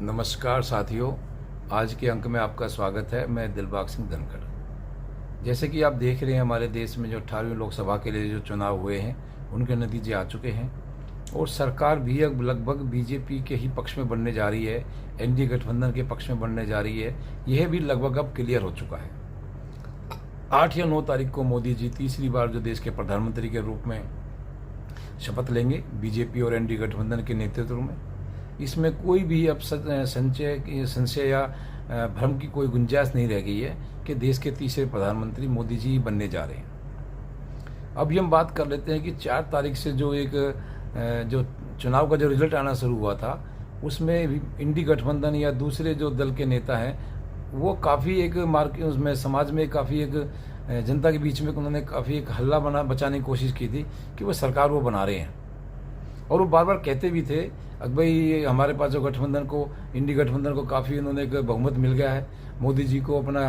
नमस्कार साथियों, आज के अंक में आपका स्वागत है। मैं दिलबाग सिंह धनखड़। जैसे कि आप देख रहे हैं, हमारे देश में जो 18वीं लोकसभा के लिए जो चुनाव हुए हैं उनके नतीजे आ चुके हैं और सरकार भी अब लगभग बीजेपी के ही पक्ष में बनने जा रही है, एनडीए गठबंधन के पक्ष में बनने जा रही है। यह भी लगभग अब क्लियर हो चुका है। 8 या 9 तारीख को मोदी जी तीसरी बार जो देश के प्रधानमंत्री के रूप में शपथ लेंगे बीजेपी और एनडीए गठबंधन के नेतृत्व में। इसमें कोई भी अब संशय या भ्रम की कोई गुंजाइश नहीं रह गई है कि देश के तीसरे प्रधानमंत्री मोदी जी बनने जा रहे हैं। अभी हम बात कर लेते हैं कि 4 तारीख से जो चुनाव का जो रिजल्ट आना शुरू हुआ था, उसमें इंडी गठबंधन या दूसरे जो दल के नेता हैं वो काफ़ी एक उसमें समाज में काफ़ी एक जनता के बीच में उन्होंने काफ़ी एक हल्ला बचाने की कोशिश की थी कि वो सरकार वो बना रहे हैं। और वो बार बार कहते भी थे कि भाई हमारे पास जो गठबंधन को इंडी गठबंधन को काफ़ी उन्होंने एक बहुमत मिल गया है, मोदी जी को अपना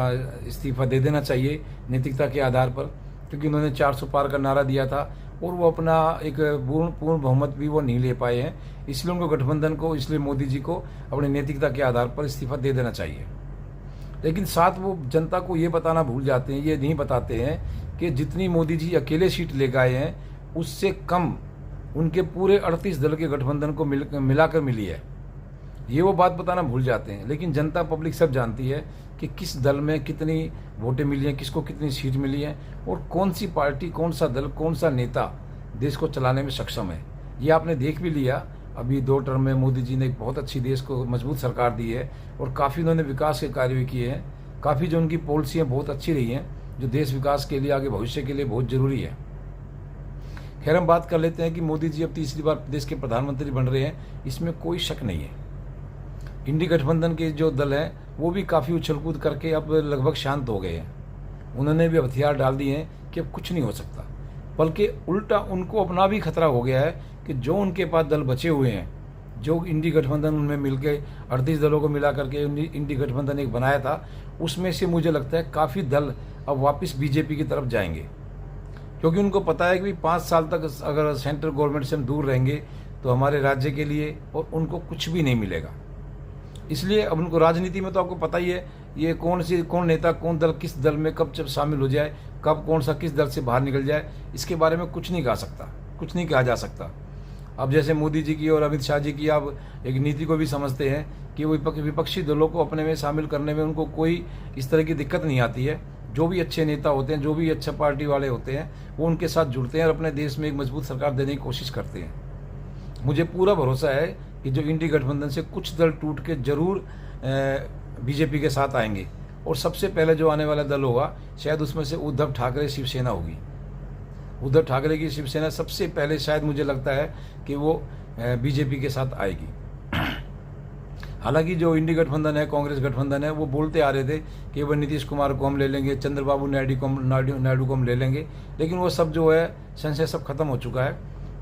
इस्तीफा दे देना चाहिए नैतिकता के आधार पर, क्योंकि उन्होंने 400 पार का नारा दिया था और वो अपना एक पूर्ण बहुमत भी वो नहीं ले पाए हैं। इसलिए उनको गठबंधन को, इसलिए मोदी जी को अपनी नैतिकता के आधार पर इस्तीफा दे देना चाहिए। लेकिन साथ वो जनता को ये बताना भूल जाते हैं, ये नहीं बताते हैं कि जितनी मोदी जी अकेले सीट ले गए हैं उससे कम उनके पूरे 38 दल के गठबंधन को मिलाकर मिली है। ये वो बात बताना भूल जाते हैं। लेकिन जनता पब्लिक सब जानती है कि किस दल में कितनी वोटें मिली हैं, किसको कितनी सीट मिली है और कौन सी पार्टी, कौन सा दल, कौन सा नेता देश को चलाने में सक्षम है। ये आपने देख भी लिया। अभी 2 टर्म में मोदी जी ने एक बहुत अच्छी देश को मजबूत सरकार दी है और काफ़ी उन्होंने विकास के कार्य भी किए हैं। काफ़ी जो उनकी पॉलिसियाँ बहुत अच्छी रही हैं, जो देश विकास के लिए, आगे भविष्य के लिए बहुत ज़रूरी है। खैर, हम बात कर लेते हैं कि मोदी जी अब तीसरी बार देश के प्रधानमंत्री बन रहे हैं, इसमें कोई शक नहीं है। इंडी गठबंधन के जो दल हैं वो भी काफ़ी उछल-कूद करके अब लगभग शांत हो गए हैं। उन्होंने भी हथियार डाल दिए हैं कि अब कुछ नहीं हो सकता, बल्कि उल्टा उनको अपना भी खतरा हो गया है कि जो उनके पास दल बचे हुए हैं, जो इंडी गठबंधन उनमें मिलकर 38 दलों को मिला करके इंडी गठबंधन एक बनाया था, उसमें से मुझे लगता है काफ़ी दल अब वापस बीजेपी की तरफ जाएंगे, क्योंकि उनको पता है कि 5 साल तक अगर सेंट्रल गवर्नमेंट से हम दूर रहेंगे तो हमारे राज्य के लिए और उनको कुछ भी नहीं मिलेगा। इसलिए अब उनको राजनीति में तो आपको पता ही है, ये कौन नेता, कौन दल किस दल में कब शामिल हो जाए, कब कौन सा किस दल से बाहर निकल जाए, इसके बारे में कुछ नहीं कहा जा सकता। अब जैसे मोदी जी की और अमित शाह जी की आप एक नीति को भी समझते हैं कि वो विपक्षी दलों को अपने में शामिल करने में उनको कोई इस तरह की दिक्कत नहीं आती है। जो भी अच्छे नेता होते हैं, जो भी अच्छा पार्टी वाले होते हैं, वो उनके साथ जुड़ते हैं और अपने देश में एक मजबूत सरकार देने की कोशिश करते हैं। मुझे पूरा भरोसा है कि जो इंडी गठबंधन से कुछ दल टूट के जरूर बीजेपी के साथ आएंगे और सबसे पहले जो आने वाला दल होगा शायद उसमें से उद्धव ठाकरे शिवसेना होगी। उद्धव ठाकरे की शिवसेना सबसे पहले शायद मुझे लगता है कि वो बीजेपी के साथ आएगी। हालांकि जो इंडी गठबंधन है, कांग्रेस गठबंधन है, वो बोलते आ रहे थे कि वह नीतीश कुमार को हम ले लेंगे, चंद्रबाबू नायडू को हम ले लेंगे, लेकिन वो सब जो है संशय सब खत्म हो चुका है।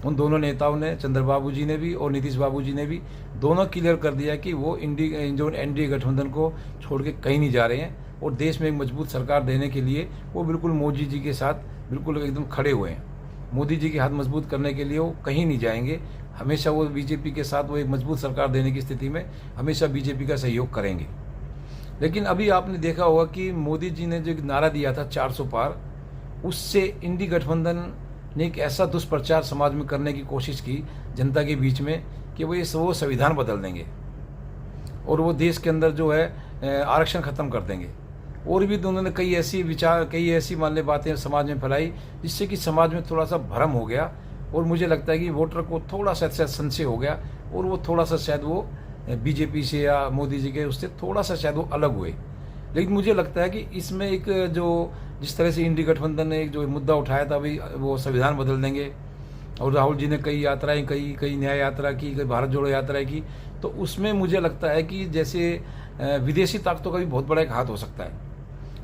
उन दोनों नेताओं ने, चंद्रबाबू जी ने भी और नीतीश बाबू जी ने भी, दोनों क्लियर कर दिया कि वो एनडीए गठबंधन को छोड़ के कहीं नहीं जा रहे हैं और देश में एक मजबूत सरकार देने के लिए वो बिल्कुल मोदी जी के साथ बिल्कुल एकदम खड़े हुए हैं। मोदी जी के हाथ मजबूत करने के लिए वो कहीं नहीं जाएंगे। हमेशा वो बीजेपी के साथ, वो एक मजबूत सरकार देने की स्थिति में हमेशा बीजेपी का सहयोग करेंगे। लेकिन अभी आपने देखा होगा कि मोदी जी ने जो नारा दिया था 400 पार, उससे इंडी गठबंधन ने एक ऐसा दुष्प्रचार समाज में करने की कोशिश की जनता के बीच में कि वो संविधान बदल देंगे और वो देश के अंदर जो है आरक्षण खत्म कर देंगे। और भी उन्होंने कई ऐसी मान ली बातें समाज में फैलाई, जिससे कि समाज में थोड़ा सा भ्रम हो गया और मुझे लगता है कि वोटर को थोड़ा सा संशय हो गया और वो थोड़ा सा शायद वो बीजेपी से या मोदी जी के उससे थोड़ा सा शायद वो अलग हुए। लेकिन मुझे लगता है कि इसमें एक जो जिस तरह से इंडी गठबंधन ने एक जो मुद्दा उठाया था, भाई वो संविधान बदल देंगे, और राहुल जी ने कई यात्राएं, कई न्याय यात्रा की, कई भारत जोड़ो यात्राएं की, तो उसमें मुझे लगता है कि जैसे विदेशी ताकतों का भी बहुत बड़ा एक हाथ हो सकता है।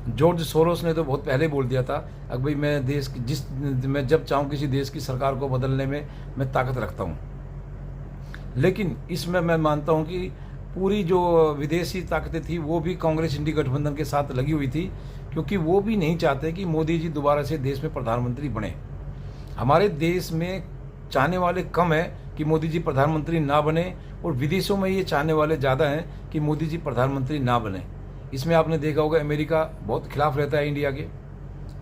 जॉर्ज सोरोस ने तो बहुत पहले बोल दिया था कि भाई मैं जब चाहूँ किसी देश की सरकार को बदलने में मैं ताकत रखता हूँ। लेकिन इसमें मैं मानता हूँ कि पूरी जो विदेशी ताकतें थी वो भी कांग्रेस इंडी गठबंधन के साथ लगी हुई थी, क्योंकि वो भी नहीं चाहते कि मोदी जी दोबारा से देश में प्रधानमंत्री बने। हमारे देश में चाहने वाले कम है, कि मोदी जी प्रधानमंत्री ना बने, और विदेशों में ये चाहने वाले ज़्यादा हैं कि मोदी जी प्रधानमंत्री ना बने। इसमें आपने देखा होगा अमेरिका बहुत खिलाफ रहता है इंडिया के,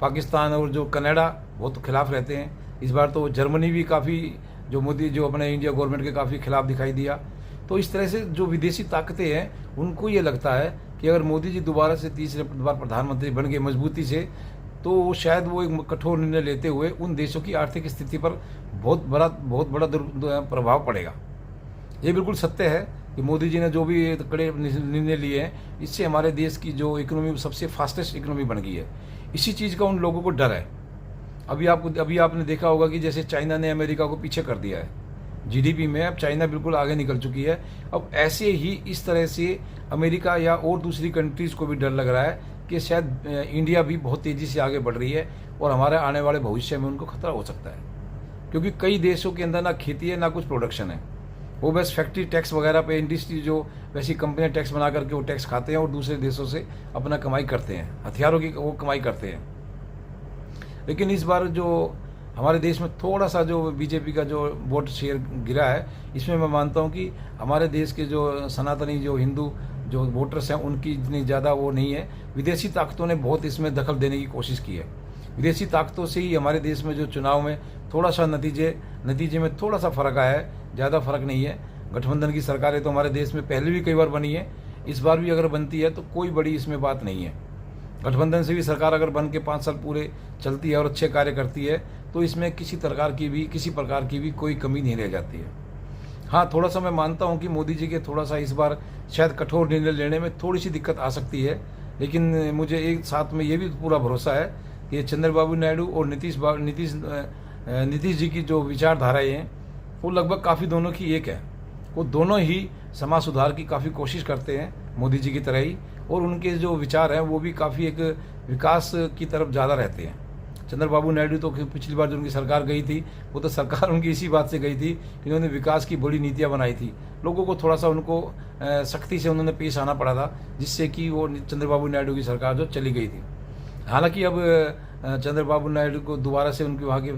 पाकिस्तान और जो कनाडा बहुत खिलाफ रहते हैं। इस बार तो जर्मनी भी काफ़ी जो मोदी जो अपने इंडिया गवर्नमेंट के काफ़ी खिलाफ दिखाई दिया। तो इस तरह से जो विदेशी ताकतें हैं उनको ये लगता है कि अगर मोदी जी दोबारा से तीसरे बार प्रधानमंत्री बन गए मजबूती से, तो शायद वो एक कठोर निर्णय लेते हुए उन देशों की आर्थिक स्थिति पर बहुत बड़ा प्रभाव पड़ेगा। ये बिल्कुल सत्य है कि मोदी जी ने जो भी कड़े निर्णय लिए हैं, इससे हमारे देश की जो इकोनॉमी सबसे फास्टेस्ट इकोनॉमी बन गई है। इसी चीज़ का उन लोगों को डर है। अभी आपने देखा होगा कि जैसे चाइना ने अमेरिका को पीछे कर दिया है जीडीपी में, अब चाइना बिल्कुल आगे निकल चुकी है। अब ऐसे ही इस तरह से अमेरिका या और दूसरी कंट्रीज़ को भी डर लग रहा है कि शायद इंडिया भी बहुत तेज़ी से आगे बढ़ रही है और हमारे आने वाले भविष्य में उनको खतरा हो सकता है, क्योंकि कई देशों के अंदर ना खेती है ना कुछ प्रोडक्शन है। वो बस फैक्ट्री टैक्स वगैरह पे इंडस्ट्री जो वैसी कंपनियां टैक्स बना करके वो टैक्स खाते हैं और दूसरे देशों से अपना कमाई करते हैं, हथियारों की वो कमाई करते हैं। लेकिन इस बार जो हमारे देश में थोड़ा सा जो बीजेपी का जो वोट शेयर गिरा है, इसमें मैं मानता हूं कि हमारे देश के जो सनातनी जो हिंदू जो वोटर्स हैं उनकी इतनी ज़्यादा वो नहीं है। विदेशी ताकतों ने बहुत इसमें दखल देने की कोशिश की है। विदेशी ताकतों से ही हमारे देश में जो चुनाव में थोड़ा सा नतीजे में थोड़ा सा फ़र्क आया है, ज़्यादा फर्क नहीं है। गठबंधन की सरकारें तो हमारे देश में पहले भी कई बार बनी है, इस बार भी अगर बनती है तो कोई बड़ी इसमें बात नहीं है। गठबंधन से भी सरकार अगर बन के 5 साल पूरे चलती है और अच्छे कार्य करती है तो इसमें किसी प्रकार की भी कोई कमी नहीं रह जाती है। हाँ, थोड़ा सा मैं मानता हूँ कि मोदी जी के थोड़ा सा इस बार शायद कठोर निर्णय लेने में थोड़ी सी दिक्कत आ सकती है, लेकिन मुझे एक साथ में ये भी पूरा भरोसा है कि चंद्रबाबू नायडू और नीतीश जी की जो विचारधाराएँ हैं वो लगभग काफ़ी दोनों की एक है। वो दोनों ही समाज सुधार की काफ़ी कोशिश करते हैं मोदी जी की तरह ही, और उनके जो विचार हैं वो भी काफ़ी एक विकास की तरफ ज़्यादा रहते हैं। चंद्रबाबू नायडू तो पिछली बार जो उनकी सरकार गई थी वो तो सरकार उनकी इसी बात से गई थी कि उन्होंने विकास की बड़ी नीतियाँ बनाई थी। लोगों को थोड़ा सा उनको सख्ती से उन्होंने पेश आना पड़ा था, जिससे कि वो चंद्रबाबू नायडू की सरकार जो चली गई थी। हालांकि अब चंद्रबाबू नायडू को दोबारा से उनके वहाँ के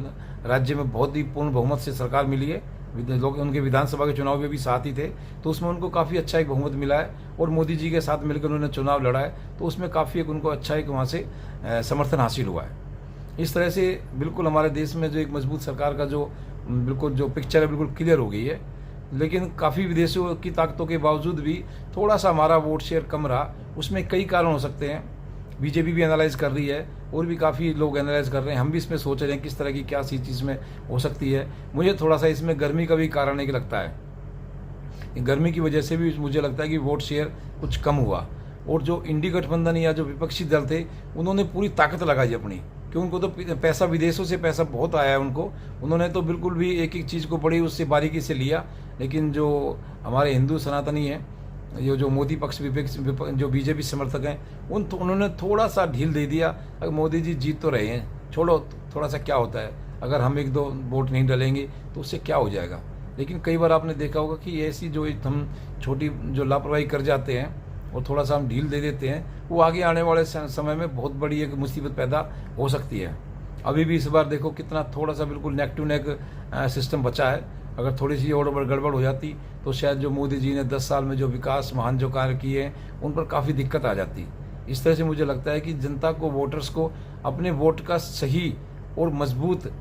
राज्य में बहुत ही पूर्ण बहुमत से सरकार मिली है। लोग उनके विधानसभा के चुनाव में भी साथ ही थे, तो उसमें उनको काफ़ी अच्छा एक बहुमत मिला है, और मोदी जी के साथ मिलकर उन्होंने चुनाव लड़ा है, तो उसमें काफ़ी एक उनको अच्छा एक वहाँ से समर्थन हासिल हुआ है। इस तरह से बिल्कुल हमारे देश में जो एक मजबूत सरकार का जो बिल्कुल जो पिक्चर है बिल्कुल क्लियर हो गई है। लेकिन काफ़ी विदेशों की ताकतों के बावजूद भी थोड़ा सा हमारा वोट शेयर कम रहा। उसमें कई कारण हो सकते हैं। बीजेपी भी एनालाइज कर रही है और भी काफ़ी लोग एनालाइज कर रहे हैं। हम भी इसमें सोच रहे हैं किस तरह की क्या सी चीज़ में हो सकती है। मुझे थोड़ा सा इसमें गर्मी का भी कारण है कि लगता है गर्मी की वजह से भी मुझे लगता है कि वोट शेयर कुछ कम हुआ, और जो इंडी गठबंधन या जो विपक्षी दल थे उन्होंने पूरी ताकत लगाई अपनी, क्योंकि उनको तो पैसा विदेशों से पैसा बहुत आया है उन्होंने तो बिल्कुल भी एक एक चीज़ को बड़ी उससे बारीकी से लिया। लेकिन जो हमारे हिंदू सनातनी हैं, ये जो मोदी पक्ष विपक्ष जो बीजेपी समर्थक हैं, उन्होंने थोड़ा सा ढील दे दिया। अगर मोदी जी जीत तो रहे हैं, छोड़ो थोड़ा सा क्या होता है, अगर हम 1-2 वोट नहीं डालेंगे तो उससे क्या हो जाएगा। लेकिन कई बार आपने देखा होगा कि ऐसी जो हम छोटी जो लापरवाही कर जाते हैं और थोड़ा सा हम ढील दे देते हैं, वो आगे आने वाले समय में बहुत बड़ी एक मुसीबत पैदा हो सकती है। अभी भी इस बार देखो कितना थोड़ा सा बिल्कुल नेक टू नेक सिस्टम बचा है। अगर थोड़ी सी और गड़बड़ हो जाती तो शायद जो मोदी जी ने 10 साल में जो विकास महान जो कार्य किए हैं उन पर काफ़ी दिक्कत आ जाती। इस तरह से मुझे लगता है कि जनता को, वोटर्स को अपने वोट का सही और मजबूत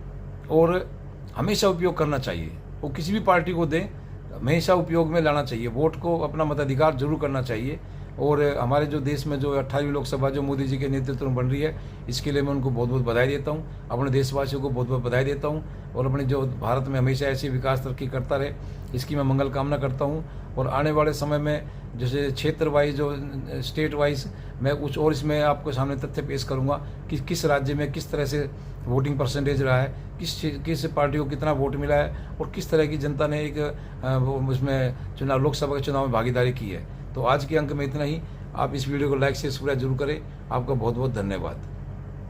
और हमेशा उपयोग करना चाहिए। वो किसी भी पार्टी को दें, हमेशा उपयोग में लाना चाहिए। वोट को अपना मताधिकार जरूर करना चाहिए। और हमारे जो देश में जो 28वीं लोकसभा जो मोदी जी के नेतृत्व में बन रही है, इसके लिए मैं उनको बहुत बहुत बधाई देता हूँ। अपने देशवासियों को बहुत बहुत बधाई देता हूँ, और अपने जो भारत में हमेशा ऐसी विकास तरक्की करता रहे, इसकी मैं मंगल कामना करता हूँ। और आने वाले समय में जैसे क्षेत्र वाइज जो स्टेट वाइज मैं कुछ और इसमें आपको सामने तथ्य पेश करूँगा कि किस राज्य में किस तरह से वोटिंग परसेंटेज रहा है, किस पार्टी को कितना वोट मिला है, और किस तरह की जनता ने एक उसमें लोकसभा के चुनाव में भागीदारी की है। तो आज के अंक में इतना ही। आप इस वीडियो को लाइक से सब्सक्राइब जरूर करें। आपका बहुत बहुत धन्यवाद।